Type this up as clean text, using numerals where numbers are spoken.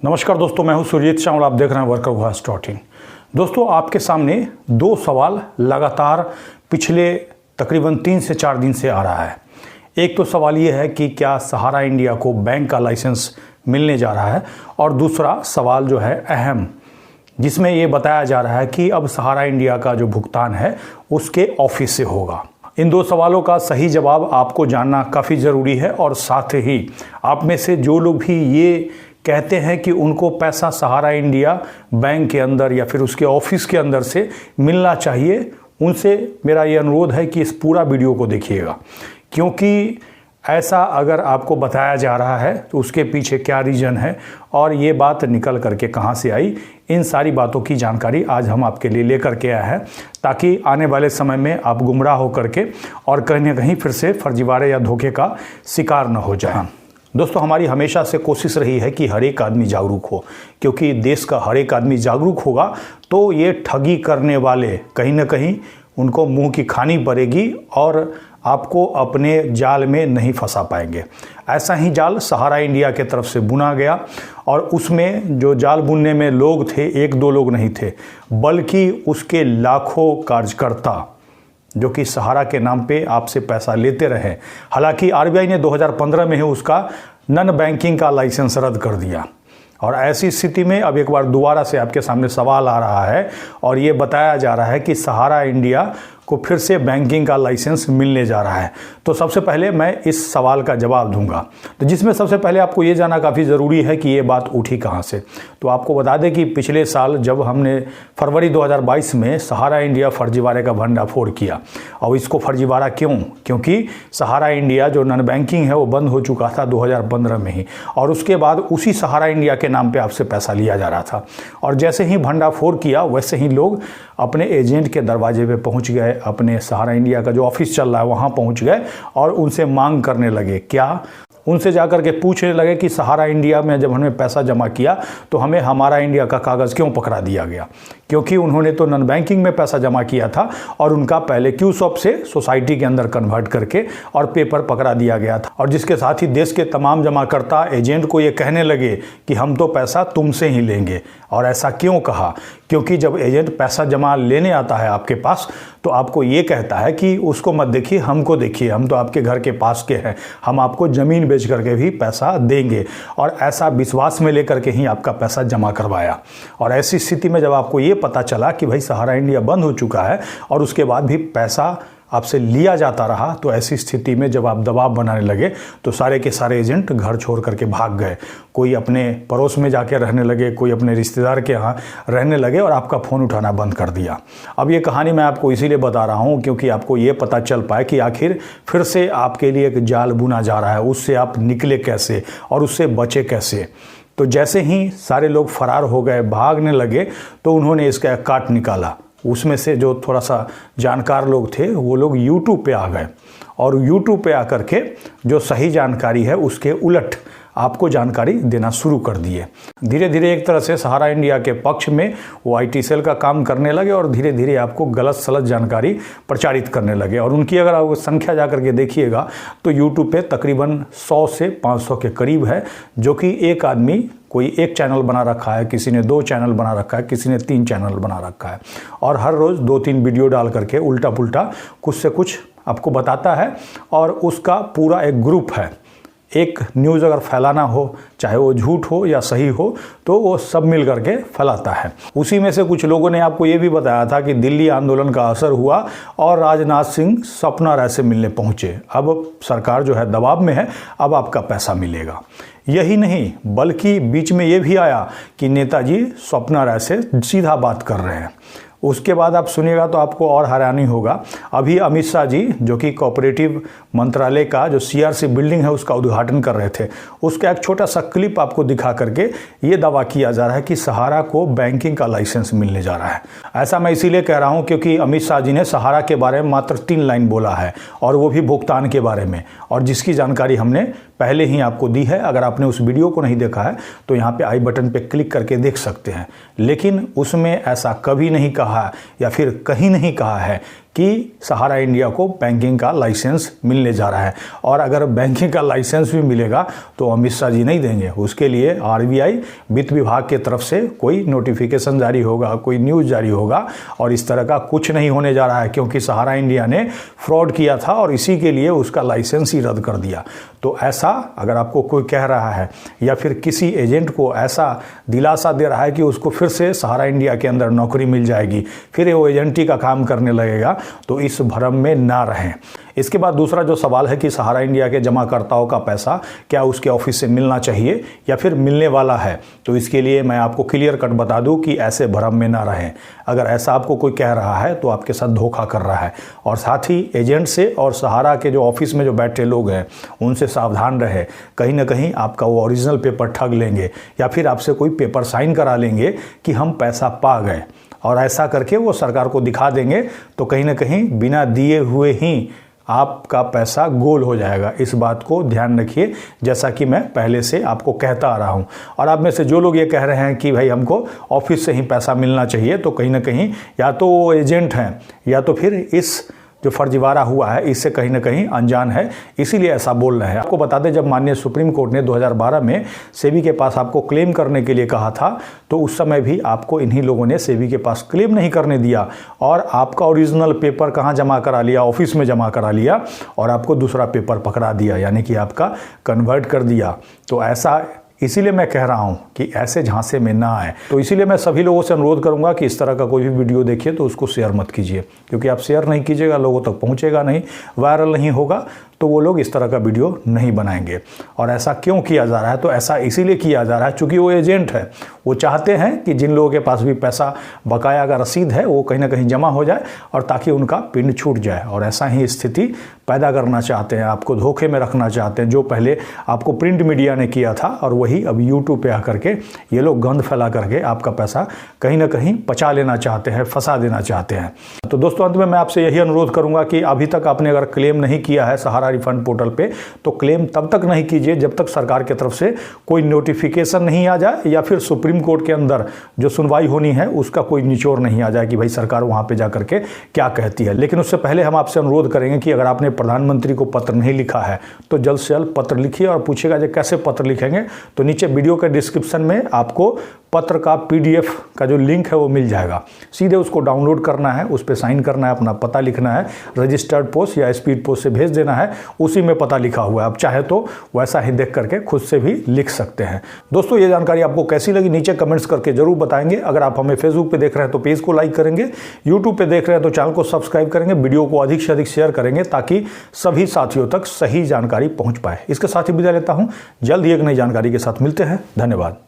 नमस्कार दोस्तों, मैं हूं सुरजीत शाह और आप देख रहे हैं workervoice.in। दोस्तों, आपके सामने दो सवाल लगातार पिछले तकरीबन 3 से 4 दिन से आ रहा है। एक तो सवाल ये है कि क्या सहारा इंडिया को बैंक का लाइसेंस मिलने जा रहा है, और दूसरा सवाल जो है अहम, जिसमें ये बताया जा रहा है कि अब सहारा इंडिया का जो भुगतान है उसके ऑफिस से होगा। इन दो सवालों का सही जवाब आपको जानना काफ़ी ज़रूरी है, और साथ ही आप में से जो लोग भी ये कहते हैं कि उनको पैसा सहारा इंडिया बैंक के अंदर या फिर उसके ऑफिस के अंदर से मिलना चाहिए, उनसे मेरा ये अनुरोध है कि इस पूरा वीडियो को देखिएगा, क्योंकि ऐसा अगर आपको बताया जा रहा है तो उसके पीछे क्या रीज़न है और ये बात निकल करके कहाँ से आई, इन सारी बातों की जानकारी आज हम आपके लिए लेकर के आए हैं, ताकि आने वाले समय में आप गुमराह हो करके और कहीं ना कहीं फिर से फर्जीवाड़े या धोखे का शिकार न हो जाए। दोस्तों, हमारी हमेशा से कोशिश रही है कि हर एक आदमी जागरूक हो, क्योंकि देश का हर एक आदमी जागरूक होगा तो ये ठगी करने वाले कहीं ना कहीं उनको मुंह की खानी पड़ेगी और आपको अपने जाल में नहीं फंसा पाएंगे। ऐसा ही जाल सहारा इंडिया के तरफ से बुना गया, और उसमें जो जाल बुनने में लोग थे, 1-2 लोग नहीं थे, बल्कि उसके लाखों कार्यकर्ता जो कि सहारा के नाम पे आपसे पैसा लेते रहे। हालांकि आरबीआई ने 2015 में ही उसका नॉन बैंकिंग का लाइसेंस रद्द कर दिया, और ऐसी स्थिति में अब एक बार दोबारा से आपके सामने सवाल आ रहा है और ये बताया जा रहा है कि सहारा इंडिया को फिर से बैंकिंग का लाइसेंस मिलने जा रहा है। तो सबसे पहले मैं इस सवाल का जवाब दूंगा, तो जिसमें सबसे पहले आपको ये जानना काफ़ी ज़रूरी है कि ये बात उठी कहाँ से। तो आपको बता दें कि पिछले साल जब हमने फरवरी 2022 में सहारा इंडिया फर्जीवाड़े का भंडाफोड़ किया, और इसको फर्जीवाड़ा क्यों, क्योंकि सहारा इंडिया जो नॉन बैंकिंग है वो बंद हो चुका था 2015 में ही, और उसके बाद उसी सहारा इंडिया के नाम पर आपसे पैसा लिया जा रहा था। और जैसे ही भंडाफोड़ किया वैसे ही लोग अपने एजेंट के दरवाजे पे पहुंच गए, अपने सहारा इंडिया का जो ऑफिस चल रहा है वहां पहुंच गए और उनसे मांग करने लगे। क्या? उनसे जाकर के पूछने लगे कि सहारा इंडिया में जब हमने पैसा जमा किया तो हमें हमारा इंडिया का कागज़ क्यों पकड़ा दिया गया, क्योंकि उन्होंने तो नॉन बैंकिंग में पैसा जमा किया था और उनका पहले क्यूसॉप से सोसाइटी के अंदर कन्वर्ट करके और पेपर पकड़ा दिया गया था। और जिसके साथ ही देश के तमाम जमाकर्ता एजेंट को ये कहने लगे कि हम तो पैसा तुमसे ही लेंगे। और ऐसा क्यों कहा? क्योंकि जब एजेंट पैसा जमा लेने आता है आपके पास तो आपको ये कहता है कि उसको मत देखिए, हमको देखिए, हम तो आपके घर के पास के हैं, हम आपको ज़मीन बेच करके भी पैसा देंगे। और ऐसा विश्वास में लेकर के ही आपका पैसा जमा करवाया। और ऐसी स्थिति में जब आपको ये पता चला कि भाई सहारा इंडिया बंद हो चुका है और उसके बाद भी पैसा आपसे लिया जाता रहा, तो ऐसी स्थिति में जब आप दबाव बनाने लगे तो सारे के सारे एजेंट घर छोड़ करके भाग गए। कोई अपने पड़ोस में जाके रहने लगे, कोई अपने रिश्तेदार के यहाँ रहने लगे, और आपका फ़ोन उठाना बंद कर दिया। अब ये कहानी मैं आपको इसीलिए बता रहा हूँ क्योंकि आपको ये पता चल पाए कि आखिर फिर से आपके लिए एक जाल बुना जा रहा है, उससे आप निकले कैसे और उससे बचे कैसे। तो जैसे ही सारे लोग फरार हो गए, भागने लगे, तो उन्होंने इसका काट निकाला। उसमें से जो थोड़ा सा जानकार लोग थे वो लोग YouTube पे आ गए, और YouTube पे आकर के जो सही जानकारी है उसके उलट आपको जानकारी देना शुरू कर दिए। धीरे धीरे एक तरह से सहारा इंडिया के पक्ष में वो IT सेल का काम करने लगे, और धीरे धीरे आपको गलत सलत जानकारी प्रचारित करने लगे। और उनकी अगर आप संख्या जा करके देखिएगा तो YouTube पे तकरीबन 100 से 500 के करीब है, जो कि एक आदमी कोई एक चैनल बना रखा है, किसी ने 2 चैनल बना रखा है, किसी ने 3 चैनल बना रखा है, और हर रोज़ 2-3 वीडियो डाल करके उल्टा पुल्टा कुछ से कुछ आपको बताता है। और उसका पूरा एक ग्रुप है। एक न्यूज़ अगर फैलाना हो, चाहे वो झूठ हो या सही हो, तो वो सब मिल करके फैलाता है। उसी में से कुछ लोगों ने आपको ये भी बताया था कि दिल्ली आंदोलन का असर हुआ और राजनाथ सिंह सपना राय से मिलने पहुंचे। अब सरकार जो है दबाव में है, अब आपका पैसा मिलेगा। यही नहीं, बल्कि बीच में ये भी आया कि नेताजी सपना राय से सीधा बात कर रहे हैं। उसके बाद आप सुनिएगा तो आपको और हैरानी होगा। अभी अमित शाह जी, जो कि कोऑपरेटिव मंत्रालय का जो CRC बिल्डिंग है उसका उद्घाटन कर रहे थे, उसका एक छोटा सा क्लिप आपको दिखा करके ये दावा किया जा रहा है कि सहारा को बैंकिंग का लाइसेंस मिलने जा रहा है। ऐसा मैं इसीलिए कह रहा हूँ क्योंकि अमित शाह जी ने सहारा के बारे में मात्र 3 लाइन बोला है, और वो भी भुगतान के बारे में, और जिसकी जानकारी हमने पहले ही आपको दी है। अगर आपने उस वीडियो को नहीं देखा है तो यहाँ पे आई बटन पे क्लिक करके देख सकते हैं। लेकिन उसमें ऐसा कभी नहीं कहा या फिर कहीं नहीं कहा है कि सहारा इंडिया को बैंकिंग का लाइसेंस मिलने जा रहा है। और अगर बैंकिंग का लाइसेंस भी मिलेगा तो अमित शाह जी नहीं देंगे, उसके लिए आरबीआई वित्त विभाग की तरफ से कोई नोटिफिकेशन जारी होगा, कोई न्यूज़ जारी होगा, और इस तरह का कुछ नहीं होने जा रहा है, क्योंकि सहारा इंडिया ने फ्रॉड किया था और इसी के लिए उसका लाइसेंस ही रद्द कर दिया। तो ऐसा अगर आपको कोई कह रहा है या फिर किसी एजेंट को ऐसा दिलासा दे रहा है कि उसको फिर से सहारा इंडिया के अंदर नौकरी मिल जाएगी, फिर वो एजेंटी का काम करने लगेगा, तो इस भ्रम में ना रहें। इसके बाद दूसरा जो सवाल है कि सहारा इंडिया के जमाकर्ताओं का पैसा क्या उसके ऑफिस से मिलना चाहिए या फिर मिलने वाला है, तो इसके लिए मैं आपको क्लियर कट बता दूं कि ऐसे भ्रम में ना रहें। अगर ऐसा आपको कोई कह रहा है तो आपके साथ धोखा कर रहा है, और साथ ही एजेंट से और सहारा के जो ऑफिस में जो बैठे लोग हैं उनसे सावधान रहे। कहीं ना कहीं आपका वो ओरिजिनल पेपर ठग लेंगे या फिर आपसे कोई पेपर साइन करा लेंगे कि हम पैसा पा गए, और ऐसा करके वो सरकार को दिखा देंगे, तो कहीं ना कहीं बिना दिए हुए ही आपका पैसा गोल हो जाएगा। इस बात को ध्यान रखिए, जैसा कि मैं पहले से आपको कहता आ रहा हूं। और आप में से जो लोग ये कह रहे हैं कि भाई हमको ऑफिस से ही पैसा मिलना चाहिए, तो कहीं ना कहीं या तो वो एजेंट हैं या तो फिर इस जो फर्जीवाड़ा हुआ है इससे कहीं ना कहीं अनजान है, इसीलिए ऐसा बोल रहे हैं। आपको बता दें, जब माननीय सुप्रीम कोर्ट ने 2012 में सेबी के पास आपको क्लेम करने के लिए कहा था, तो उस समय भी आपको इन्हीं लोगों ने सेबी के पास क्लेम नहीं करने दिया, और आपका ओरिजिनल पेपर कहाँ जमा करा लिया, ऑफिस में जमा करा लिया, और आपको दूसरा पेपर पकड़ा दिया, यानी कि आपका कन्वर्ट कर दिया। तो ऐसा इसीलिए मैं कह रहा हूं कि ऐसे झांसे में ना आए। तो इसीलिए मैं सभी लोगों से अनुरोध करूंगा कि इस तरह का कोई भी वीडियो देखिए तो उसको शेयर मत कीजिए, क्योंकि आप शेयर नहीं कीजिएगा, लोगों तक पहुंचेगा नहीं, वायरल नहीं होगा, तो वो लोग इस तरह का वीडियो नहीं बनाएंगे। और ऐसा क्यों किया जा रहा है? तो ऐसा इसीलिए किया जा रहा है क्योंकि वो एजेंट है, वो चाहते हैं कि जिन लोगों के पास भी पैसा बकाया का रसीद है वो कहीं ना कहीं जमा हो जाए, और ताकि उनका पिंड छूट जाए। और ऐसा ही स्थिति पैदा करना चाहते हैं, आपको धोखे में रखना चाहते हैं, जो पहले आपको प्रिंट मीडिया ने किया था, और वही अब यूट्यूब पे आकर के ये लोग गंद फैला करके आपका पैसा कहीं ना कहीं पचा लेना चाहते हैं, फंसा देना चाहते हैं। तो दोस्तों, अंत में मैं आपसे यही अनुरोध करूंगा कि अभी तक आपने अगर क्लेम नहीं किया है सहारा रिफंड पोर्टल पे, तो क्लेम तब तक नहीं कीजिए जब तक सरकार की तरफ से कोई नोटिफिकेशन नहीं आ जाए, या फिर सुप्रीम कोर्ट के अंदर जो सुनवाई होनी है उसका कोई निचोड़ नहीं आ जाए कि भाई सरकार वहां पे जाकर के क्या कहती है। लेकिन उससे पहले हम आपसे अनुरोध करेंगे कि अगर आपने प्रधानमंत्री को पत्र नहीं लिखा है तो जल्द से जल्द पत्र लिखिए। और पूछेगा जो कैसे पत्र लिखेंगे, तो नीचे वीडियो के डिस्क्रिप्शन में आपको पत्र का PDF का जो लिंक है वो मिल जाएगा। सीधे उसको डाउनलोड करना है, उस पर साइन करना है, अपना पता लिखना है, रजिस्टर्ड पोस्ट या स्पीड पोस्ट से भेज देना है, उसी में पता लिखा हुआ है। आप चाहे तो वैसा ही देख करके खुद से भी लिख सकते हैं। दोस्तों, ये जानकारी आपको कैसी लगी नीचे कमेंट्स करके जरूर बताएंगे। अगर आप हमें फेसबुक पे देख रहे हैं तो पेज को लाइक करेंगे, यूट्यूब पे देख रहे हैं तो चैनल को सब्सक्राइब करेंगे, वीडियो को अधिक से अधिक शेयर करेंगे ताकि सभी साथियों तक सही जानकारी पहुंच पाए। इसके साथ ही विदा लेता हूं, जल्द ही एक नई जानकारी के साथ मिलते हैं। धन्यवाद।